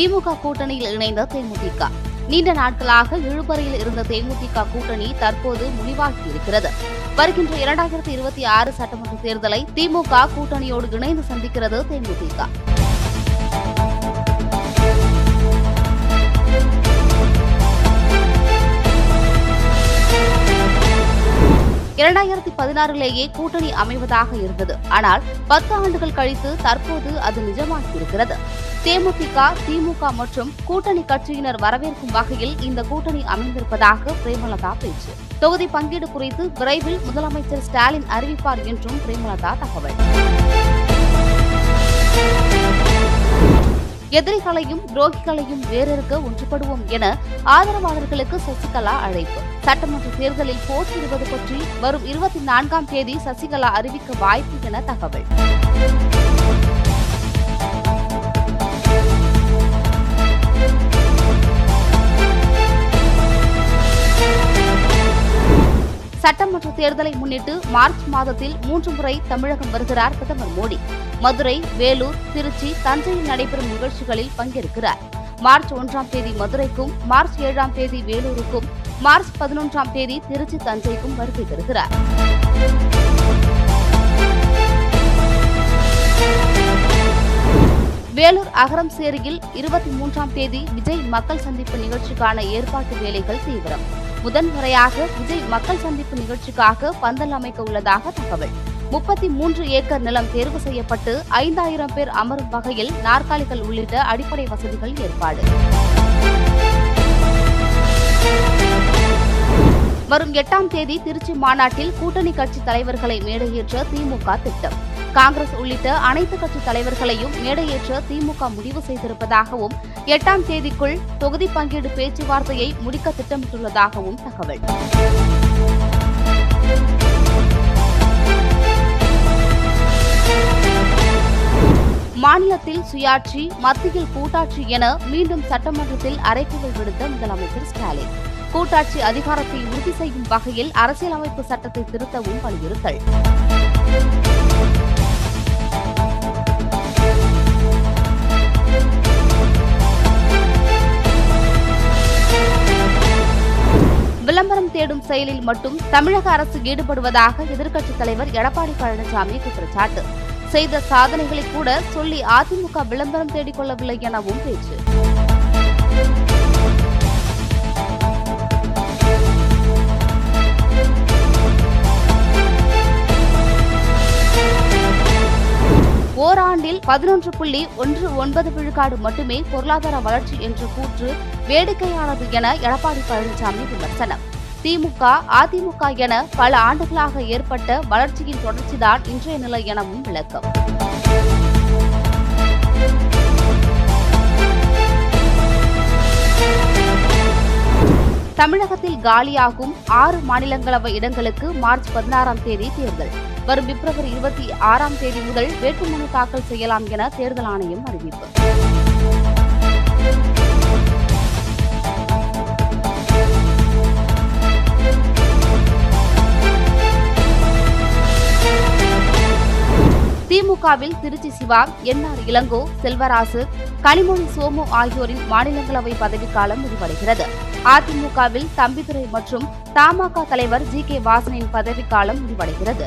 திமுக கூட்டணியில் இணைந்த தேமுதிக. நீண்ட நாட்களாக இழுபறையில் இருந்த தேமுதிக கூட்டணி தற்போது முடிவாகியிருக்கிறது. வருகின்ற 2026 சட்டமன்ற தேர்தலை திமுக கூட்டணியோடு இணைந்து சந்திக்கிறது தேமுதிக. 2016லேயே கூட்டணி அமைவதாக இருந்தது. ஆனால் 10 ஆண்டுகள் கழித்து தற்போது அது நிஜமாகியிருக்கிறது. தேமுதிக, திமுக மற்றும் கூட்டணி கட்சியினர் வரவேற்கும் வகையில் இந்த கூட்டணி அமைந்திருப்பதாக பிரேமலதா பேச்சு. தொகுதி பங்கீடு குறித்து விரைவில் முதலமைச்சர் ஸ்டாலின் அறிவிப்பார் என்றும் பிரேமலதா தகவல். எதிரிகளையும் துரோகிகளையும் வேறறுக்க ஒன்றுபடுவோம் என ஆதரவாளர்களுக்கு சசிகலா அழைப்பு. சட்டமன்ற தேர்தலில் போட்டியிடுவது பற்றி வரும் 24ஆம் தேதி சசிகலா அறிவிக்க வாய்ப்பு என தகவல். சட்டமன்ற தேர்தலை முன்னிட்டு மார்ச் மாதத்தில் 3 முறை தமிழகம் வருகிறார் பிரதமர் மோடி. மதுரை, வேலூர், திருச்சி, தஞ்சையில் நடைபெறும் நிகழ்ச்சிகளில் பங்கேற்கிறார். மார்ச் 1ஆம் தேதி மதுரைக்கும், மார்ச் 7ஆம் தேதி வேலூருக்கும், மார்ச் 11ஆம் தேதி திருச்சி, தஞ்சைக்கும் வருகை தருகிறார். வேலூர் அகரம்சேரியில் 23ஆம் தேதி விஜய் மக்கள் சந்திப்பு நிகழ்ச்சிக்கான ஏற்பாட்டு வேலைகள் தீவிரம். முதன்முறையாக விஜய் மக்கள் சந்திப்பு நிகழ்ச்சிக்காக பந்தல் அமைக்க உள்ளதாக தகவல். 33 ஏக்கர் நிலம் தேர்வு செய்யப்பட்டு 5000 பேர் அமரும் வகையில் நாற்காலிகள் உள்ளிட்ட அடிப்படை வசதிகள் ஏற்பாடு. வரும் 8ஆம் தேதி திருச்சி மாநாட்டில் கூட்டணி கட்சி தலைவர்களை மேடையேற்ற திமுக திட்டம். காங்கிரஸ் உள்ளிட்ட அனைத்து கட்சி தலைவர்களையும் மேடையேற்ற திமுக முடிவு செய்திருப்பதாகவும் 8ஆம் தேதிக்குள் தொகுதி பங்கீடு பேச்சுவார்த்தையை முடிக்க திட்டமிட்டுள்ளதாகவும் தகவல். மாநிலத்தில் சுயாட்சி, மத்தியில் கூட்டாட்சி என மீண்டும் சட்டமன்றத்தில் அறைகூவல் விடுத்த முதலமைச்சர் ஸ்டாலின். கூட்டாட்சி அதிகாரத்தை உறுதி செய்யும் வகையில் அரசியலமைப்பு சட்டத்தை திருத்தவும் வலியுறுத்தல். விளம்பரம் தேடும் செயலில் மட்டும் தமிழக அரசு ஈடுபடுவதாக எதிர்க்கட்சித் தலைவர் எடப்பாடி பழனிசாமி குற்றச்சாட்டு. செய்த சாதனைகளை கூட சொல்லி அதிமுக விளம்பரம் தேடிக் கொள்ளவில்லை எனவும் பேச்சு. ஓராண்டில் 11.19 விழுக்காடு மட்டுமே பொருளாதார வளர்ச்சி என்ற கூற்று வேடிக்கையானது என எடப்பாடி பழனிசாமி விமர்சனம். திமுக, அதிமுக என பல ஆண்டுகளாக ஏற்பட்ட வளர்ச்சியின் தொடர்ச்சிதான் இன்றைய நிலை எனவும் விளக்கம். தமிழகத்தில் காலியாகும் 6 மாநிலங்களவை இடங்களுக்கு மார்ச் 16ஆம் தேதி தேர்தல். வரும் பிப்ரவரி 26ஆம் தேதி முதல் வேட்புமனு தாக்கல் செய்யலாம் என தேர்தல் ஆணையம் அறிவிப்பு. திமுகவில் திருச்சி சிவா, என்ஆர் இளங்கோ, செல்வராசு, கனிமொழி சோமு ஆகியோரின் மாநிலங்களவை பதவிக்காலம் முடிவடைகிறது. அதிமுகவில் தம்பிதுரை மற்றும் தமாக தலைவர் ஜி.கே. வாசனின் பதவிக்காலம் முடிவடைகிறது.